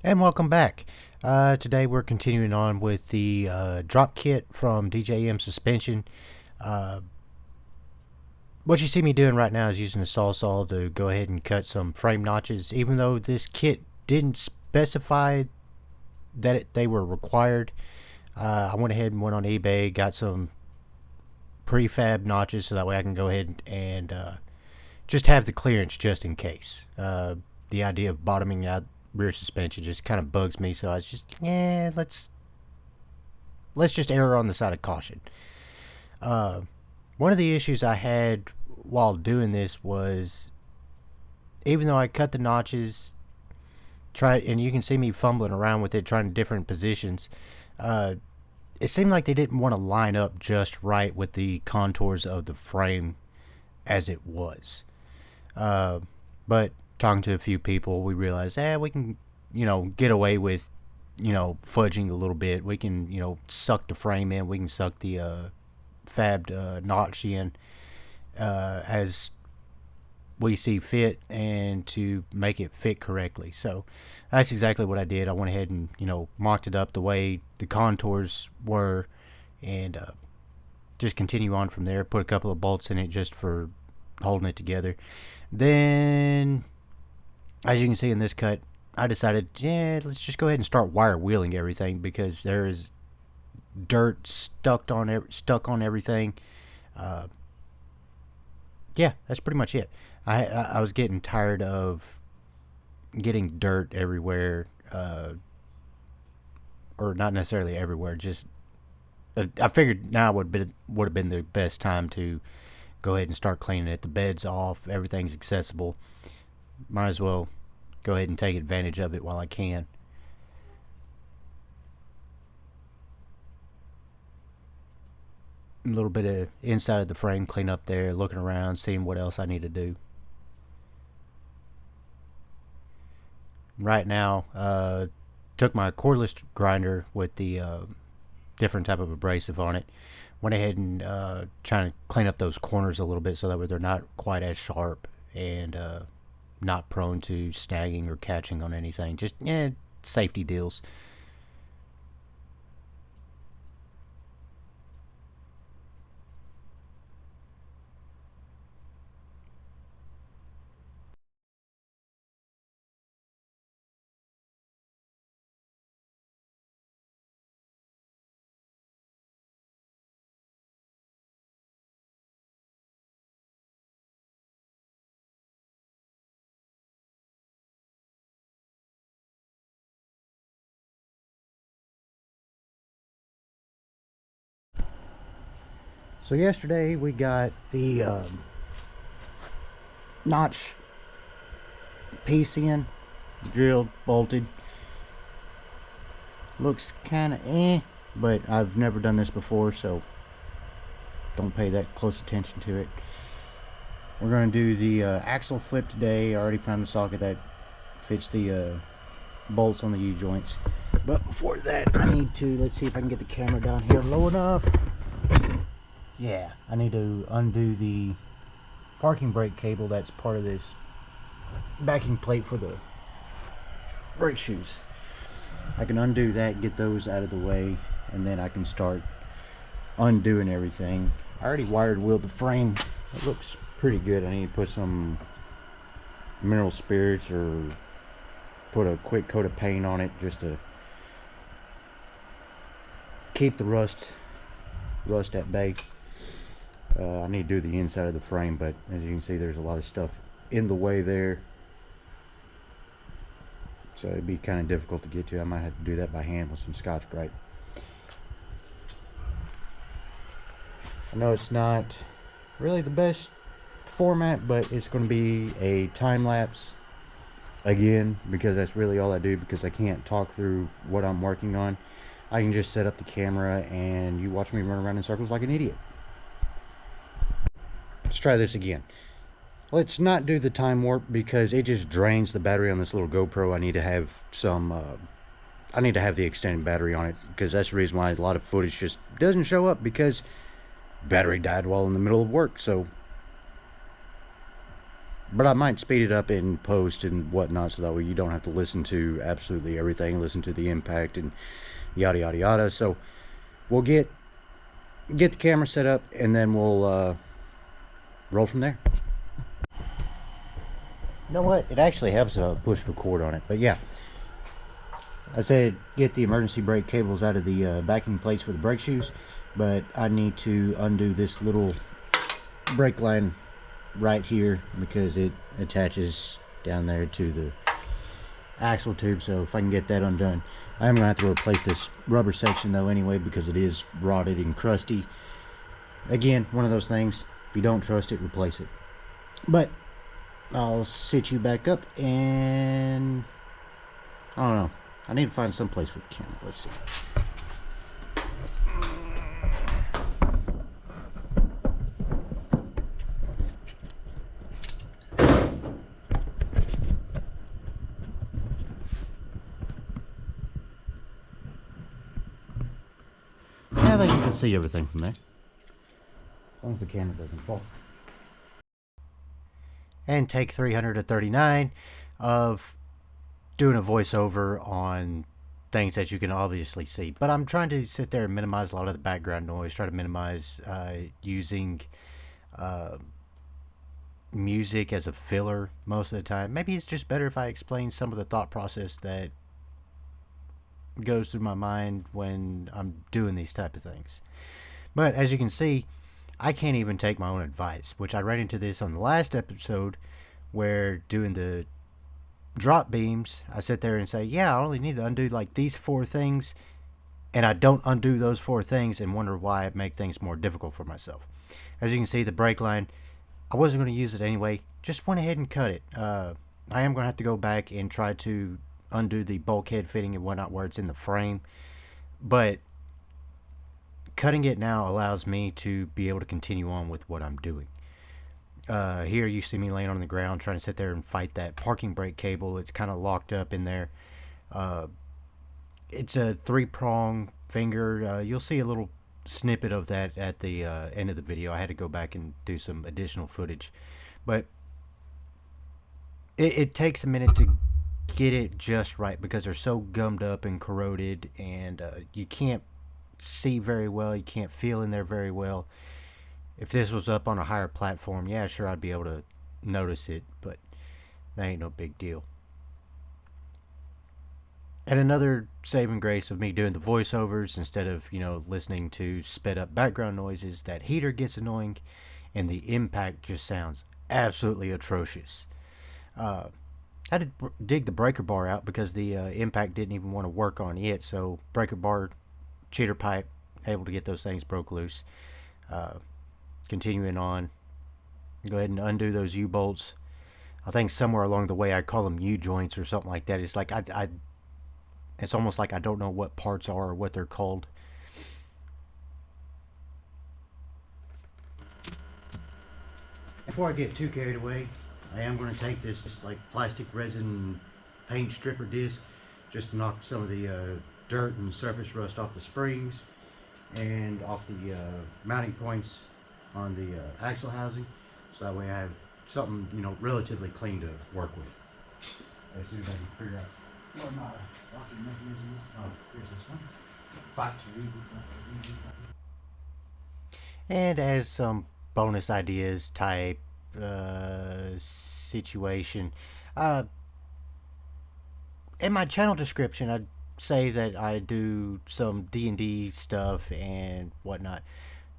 And welcome back. Today we're continuing on with the drop kit from JDM Suspension. Uh, what you see me doing right now is using a saw to go ahead and cut some frame notches. Even though this kit didn't specify that they were required, I went ahead and went on eBay, got some prefab notches so that way I can go ahead and just have the clearance just in case. The idea of bottoming out rear suspension just kind of bugs me, so I was just, let's just err on the side of caution. Uh, One of the issues I had while doing this was, even though I cut the notches, and you can see me fumbling around with it, trying different positions. Uh, it seemed like they didn't want to line up just right with the contours of the frame as it was. Uh, but talking to a few people, we realized, we can, get away with, fudging a little bit. We can, suck the frame in. We can suck the fabbed notch in as we see fit and to make it fit correctly. So that's exactly what I did. I went ahead and, mocked it up the way the contours were and just continue on from there. Put a couple of bolts in it just for holding it together. Then, as you can see in this cut, I decided, let's just go ahead and start wire wheeling everything because there is dirt stuck on everything. Uh, yeah, that's pretty much it. I was getting tired of getting dirt everywhere, or not necessarily everywhere. Just I figured now would have been the best time to go ahead and start cleaning it. The bed's off, everything's accessible. Might as well go ahead and take advantage of it while I can. A little bit of inside of the frame clean up there, looking around, seeing what else I need to do. Right now, took my cordless grinder with the different type of abrasive on it. Went ahead and trying to clean up those corners a little bit so that way they're not quite as sharp and not prone to snagging or catching on anything. Just safety deals. So yesterday we got the notch piece in, drilled, bolted. Looks kind of but I've never done this before, so don't pay that close attention to it. We're going to do the axle flip today. I already found the socket that fits the bolts on the U-joints. But before that, I need to, let's see if I can get the camera down here low enough. Yeah, I need to undo the parking brake cable that's part of this backing plate for the brake shoes. I can undo that, get those out of the way, and then I can start undoing everything. I already wired wheeled the frame. It looks pretty good. I need to put some mineral spirits or put a quick coat of paint on it just to keep the rust at bay. I need to do the inside of the frame, but as you can see, there's a lot of stuff in the way there, so it'd be kind of difficult to get to. I might have to do that by hand with some Scotch-Brite. I know it's not really the best format, but it's going to be a time-lapse again, because that's really all I do, because I can't talk through what I'm working on. I can just set up the camera and you watch me run around in circles like an idiot. Let's try this again. Let's not do the time warp because it just drains the battery on this little GoPro. I need to have some I need to have the extended battery on it, because that's the reason why a lot of footage just doesn't show up, because battery died while in the middle of work. So But I might speed it up in post and whatnot, so that way you don't have to listen to absolutely everything, listen to the impact and yada yada yada. So we'll get the camera set up, and then we'll roll from there. You know what? It actually helps push record on it. But yeah, I said get the emergency brake cables out of the backing plates for the brake shoes, but I need to undo this little brake line right here because it attaches down there to the axle tube. So if I can get that undone, I am going to have to replace this rubber section though anyway, because it is rotted and crusty. Again, one of those things, if you don't trust it, replace it. But I'll sit you back up, and I don't know, I need to find some place with the camera. Let's see. I think you can see everything from there, as long as the camera doesn't fall. And take 339 of doing a voiceover on things that you can obviously see. But I'm trying to sit there and minimize a lot of the background noise, try to minimize using music as a filler most of the time. Maybe it's just better if I explain some of the thought process that goes through my mind when I'm doing these type of things. But as you can see, I can't even take my own advice, which I ran into this on the last episode where doing the drop beams, I sit there and say, yeah, I only need to undo like these 4 things, and I don't undo those 4 things and wonder why I make things more difficult for myself. As you can see, the brake line, I wasn't going to use it anyway, just went ahead and cut it. I am going to have to go back and try to undo the bulkhead fitting and whatnot where it's in the frame, but cutting it now allows me to be able to continue on with what I'm doing. Here you see me laying on the ground trying to sit there and fight that parking brake cable. It's kind of locked up in there. It's a 3-prong finger. You'll see a little snippet of that at the end of the video. I had to go back and do some additional footage, but it takes a minute to get it just right because they're so gummed up and corroded, and you can't see very well, you can't feel in there very well. If this was up on a higher platform, yeah, sure, I'd be able to notice it, but that ain't no big deal. And another saving grace of me doing the voiceovers instead of, listening to sped up background noises, that heater gets annoying and the impact just sounds absolutely atrocious. I had to dig the breaker bar out because the impact didn't even want to work on it, so breaker bar, cheater pipe, able to get those things broke loose. Continuing on, go ahead and undo those U-bolts. I think somewhere along the way I call them U-joints or something like that. It's like it's almost like I don't know what parts are or what they're called. Before I get too carried away, I am going to take this like plastic resin paint stripper disc just to knock some of the dirt and surface rust off the springs and off the mounting points on the axle housing, so that way I have something relatively clean to work with. As soon as I can figure out what my locking mechanism is. Oh, here's this one. And as some bonus ideas type situation, in my channel description I'd say that I do some D&D stuff and whatnot.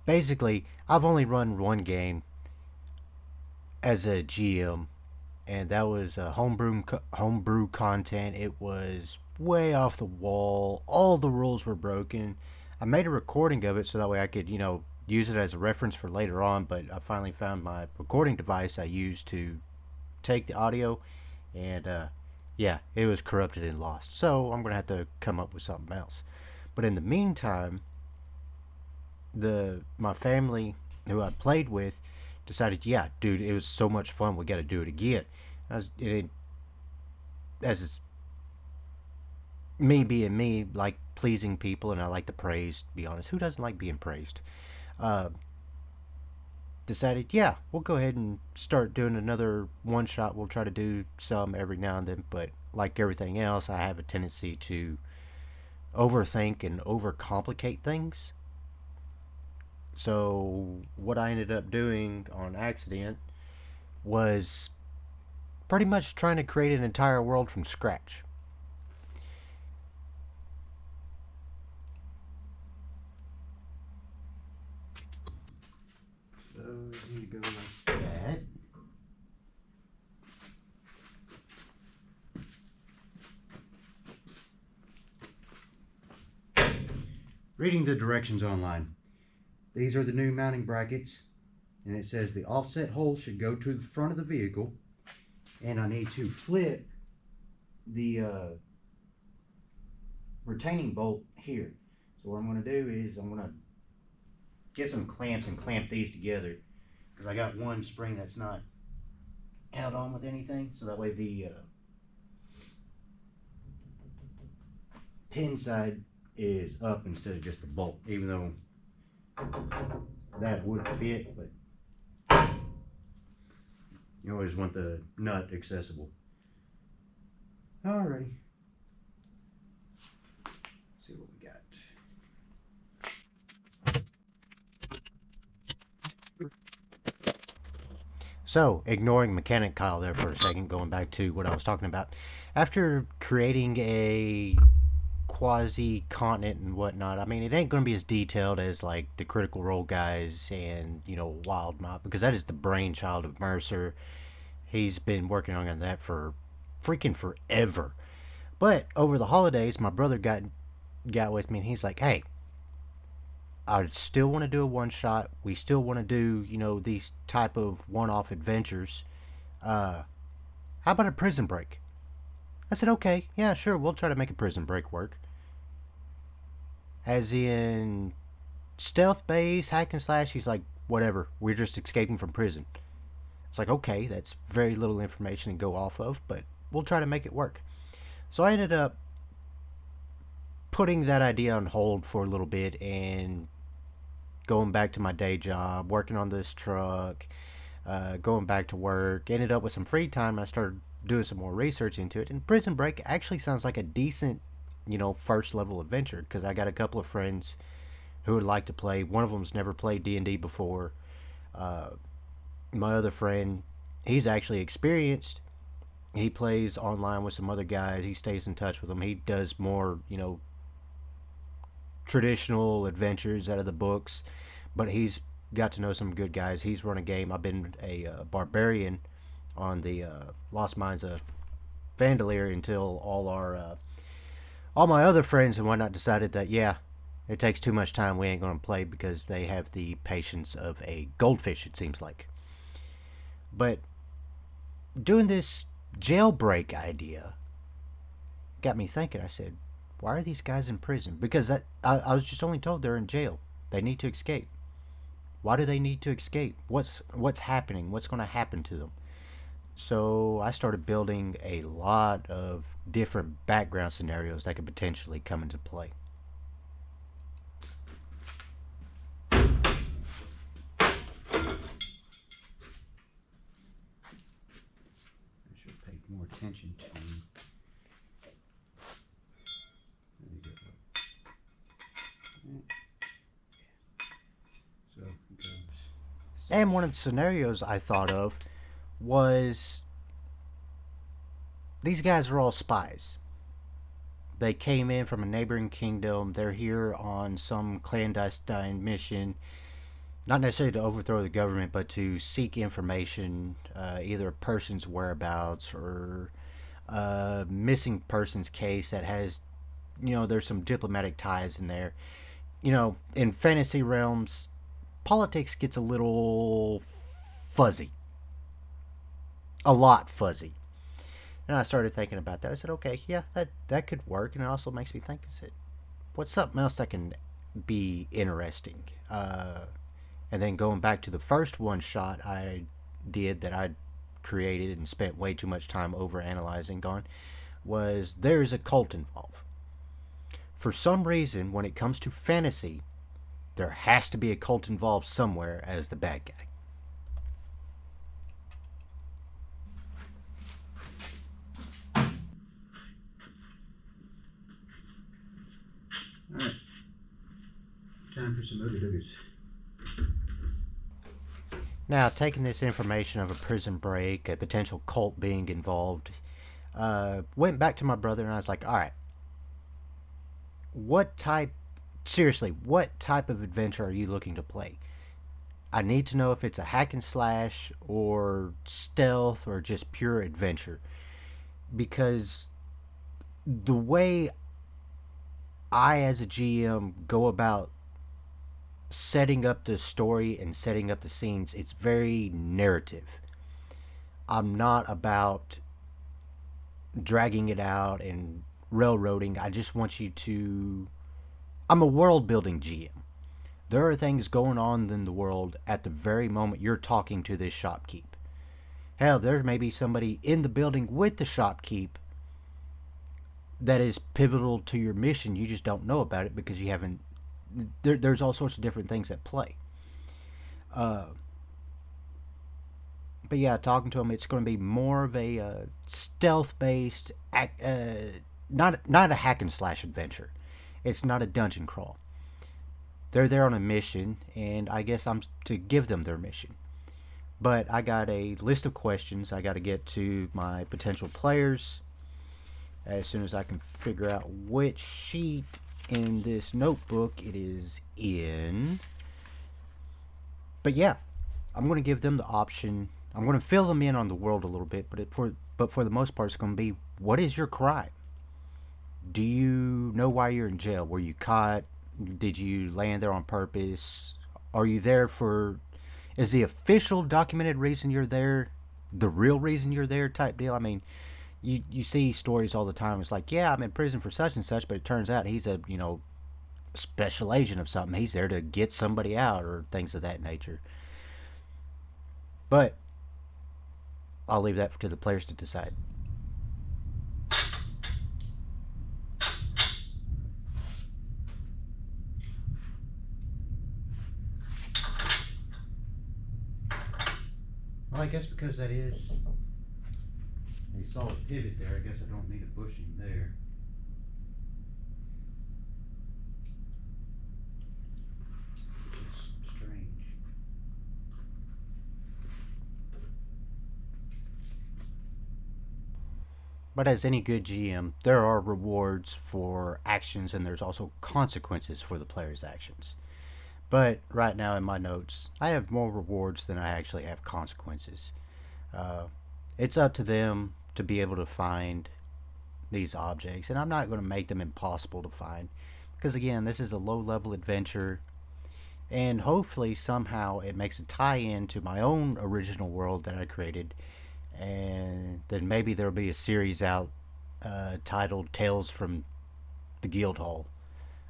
Basically, I've only run one game as a GM, and that was homebrew content. It was way off the wall. All the rules were broken. I made a recording of it so that way I could, use it as a reference for later on, but I finally found my recording device I used to take the audio, and yeah, it was corrupted and lost. So I'm going to have to come up with something else. But in the meantime, my family who I played with decided, yeah, dude, it was so much fun, we got to do it again. As it's me being me, like pleasing people, and I like the praise. To be honest, who doesn't like being praised? decided, yeah, we'll go ahead and start doing another one shot. We'll try to do some every now and then, but like everything else, I have a tendency to overthink and overcomplicate things. So, what I ended up doing on accident was pretty much trying to create an entire world from scratch. So, we need to go like that. Reading the directions online. These are the new mounting brackets, and it says the offset hole should go to the front of the vehicle, and I need to flip the retaining bolt here. So what I'm going to do is I'm going to get some clamps and clamp these together, because I got one spring that's not held on with anything, so that way the pin side is up instead of just the bolt, even though that would fit, but you always want the nut accessible. Alrighty. See what we got. So, ignoring Mechanic Kyle there for a second, going back to what I was talking about. After creating a quasi continent and whatnot, I mean, it ain't going to be as detailed as like the Critical Role guys and, Wild Mob, because that is the brainchild of Mercer. He's been working on that for freaking forever. But over the holidays, my brother got with me and he's like, "Hey, I still want to do a one shot. We still want to do, these type of one-off adventures. How about a Prison Break?" I said, "Okay, yeah, sure. We'll try to make a Prison Break work." As in stealth base, hack and slash. He's like, "Whatever. We're just escaping from prison." It's like, okay, that's very little information to go off of, but we'll try to make it work. So I ended up putting that idea on hold for a little bit and going back to my day job, working on this truck, going back to work. Ended up with some free time, and I started doing some more research into it. And Prison Break actually sounds like a decent, first level adventure, because I got a couple of friends who would like to play. One of them's never played D&D before. My other friend, he's actually experienced. He plays online with some other guys. He stays in touch with them. He does more, traditional adventures out of the books, but he's got to know some good guys. He's run a game. I've been a barbarian on the Lost Mines of Vandalier until all my other friends and whatnot decided that, yeah, it takes too much time. We ain't going to play, because they have the patience of a goldfish, it seems like. But doing this jailbreak idea got me thinking. I said, why are these guys in prison? Because I was just only told they're in jail. They need to escape. Why do they need to escape? What's happening? What's going to happen to them? So I started building a lot of different background scenarios that could potentially come into play. More attention to. There you go. So it goes. And one of the scenarios I thought of was, these guys are all spies. They came in from a neighboring kingdom. They're here on some clandestine mission, not necessarily to overthrow the government, but to seek information, either a person's whereabouts or a missing persons case that has, there's some diplomatic ties in there. In fantasy realms, politics gets a little fuzzy. A lot fuzzy. And I started thinking about that. I said, okay, yeah, that could work. And it also makes me think, I said, what's something else that can be interesting? And then going back to the first one shot I did that I created and spent way too much time over analyzing on, was there's a cult involved. For some reason, when it comes to fantasy, there has to be a cult involved somewhere as the bad guy. Time for some other duties. Now, taking this information of a prison break, a potential cult being involved, went back to my brother and I was like, all right, what type of adventure are you looking to play? I need to know if it's a hack and slash or stealth or just pure adventure. Because the way I, as a GM, go about setting up the story and setting up the scenes, it's very narrative. I'm not about dragging it out and railroading. I just want you to. I'm a world building GM. There are things going on in the world at the very moment you're talking to this shopkeep. Hell, there may be somebody in the building with the shopkeep that is pivotal to your mission. You just don't know about it because you haven't. There's all sorts of different things at play. But yeah, talking to him, it's going to be more of a stealth-based, not a hack and slash adventure. It's not a dungeon crawl. They're there on a mission, and I guess I'm to give them their mission. But I got a list of questions I got to get to my potential players as soon as I can figure out which sheet in this notebook it is in. But yeah, I'm going to give them the option. I'm going to fill them in on the world a little bit, but for the most part, it's going to be, what is your crime? Do you know why you're in jail? Were you caught? Did you land there on purpose? Are you there for... Is the official documented reason you're there the real reason you're there type deal? I mean, you see stories all the time. It's like, yeah, I'm in prison for such and such, but it turns out he's a, special agent of something. He's there to get somebody out or things of that nature. But I'll leave that to the players to decide. Well, I guess because that is a solid pivot there, I guess I don't need a bushing there. It's strange. But as any good GM, there are rewards for actions and there's also consequences for the player's actions. But right now in my notes, I have more rewards than I actually have consequences. It's up to them to be able to find these objects, and I'm not going to make them impossible to find. Because again, this is a low-level adventure, and hopefully somehow it makes a tie-in to my own original world that I created, and then maybe there'll be a series out titled Tales from the Guildhall,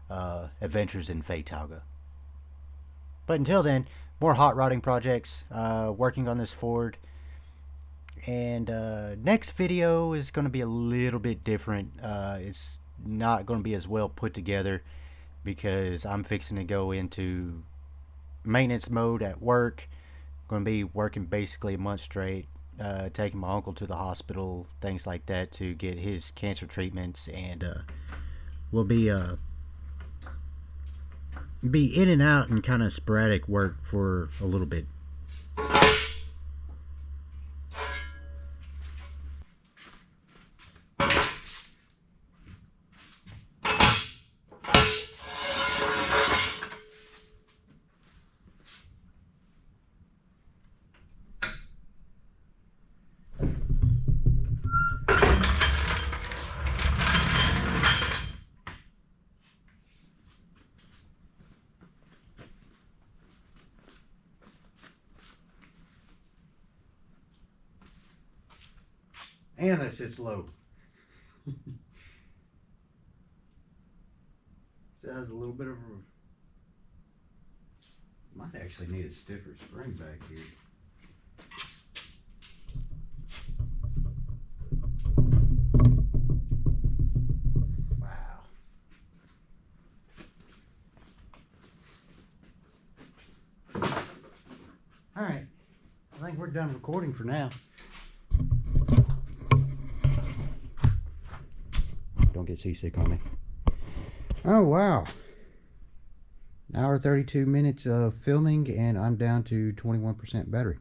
Adventures in Feytauga. But until then, more hot rodding projects, working on this Ford. And next video is going to be a little bit different. It's not going to be as well put together because I'm fixing to go into maintenance mode at work. Going to be working basically a month straight, taking my uncle to the hospital, things like that, to get his cancer treatments, and we'll be in and out and kind of sporadic work for a little bit. And that sits low. So it has a little bit of a... Might actually need a stiffer spring back here. Wow. Alright. I think we're done recording for now. Don't get seasick on me. Oh, wow. An hour 32 minutes of filming, and I'm down to 21% battery.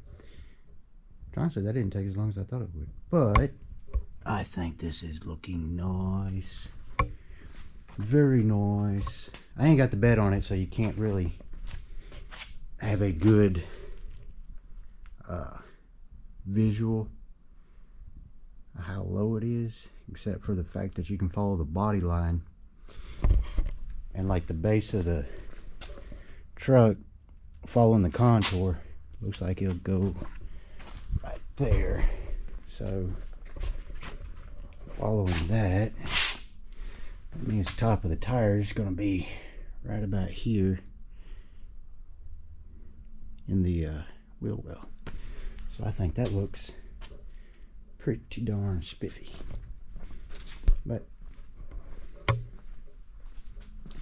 Honestly, that didn't take as long as I thought it would. But I think this is looking nice. Very nice. I ain't got the bed on it, so you can't really have a good visual of how low it is, except for the fact that you can follow the body line. And like the base of the truck following the contour, looks like it'll go right there. So following that means the top of the tire is going to be right about here in the wheel well. So I think that looks pretty darn spiffy. But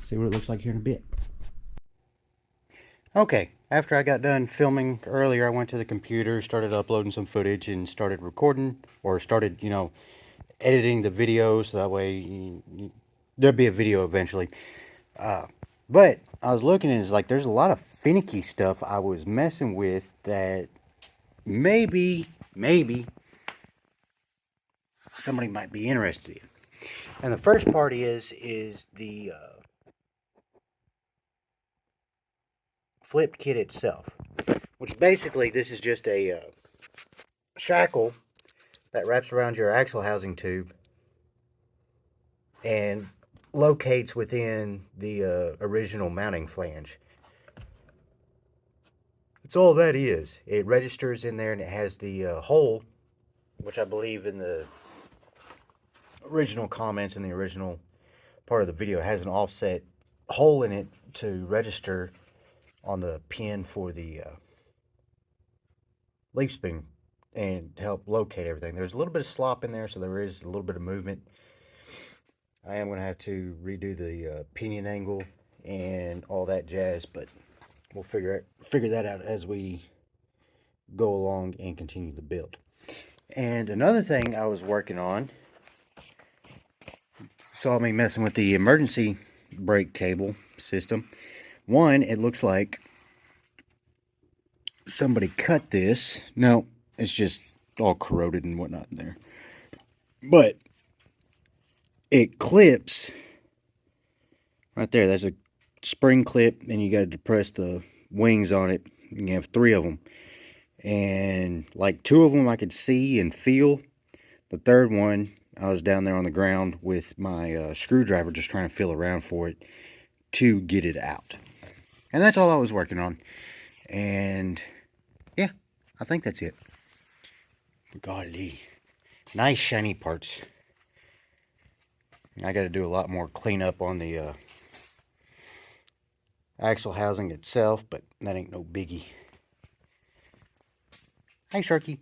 see what it looks like here in a bit. Okay, after I got done filming earlier, I went to the computer, started uploading some footage, and started recording, or started, you know, editing the video, so that way there'll be a video eventually. But I was looking and it's like there's a lot of finicky stuff I was messing with that maybe somebody might be interested in. And the first part is the flip kit itself, which basically this is just a shackle that wraps around your axle housing tube and locates within the original mounting flange. That's all that is. It registers in there, and it has the hole, which I believe in the original comments in the original part of the video has an offset hole in it to register on the pin for the leaf spring and help locate everything. There's a little bit of slop in there, so there is a little bit of movement. I am going to have to redo the pinion angle and all that jazz, but we'll figure that out as we go along and continue the build. And another thing I was working on, saw me messing with the emergency brake cable system. One, it looks like somebody cut this. No, it's just all corroded and whatnot in there. But it clips right there. That's a spring clip, and you got to depress the wings on it. You have 3 of them. And like 2 of them I could see and feel. The third one, I was down there on the ground with my screwdriver just trying to feel around for it to get it out. And that's all I was working on. And yeah, I think that's it. Golly, nice shiny parts. I got to do a lot more cleanup on the axle housing itself, but that ain't no biggie. Hi, Sharky.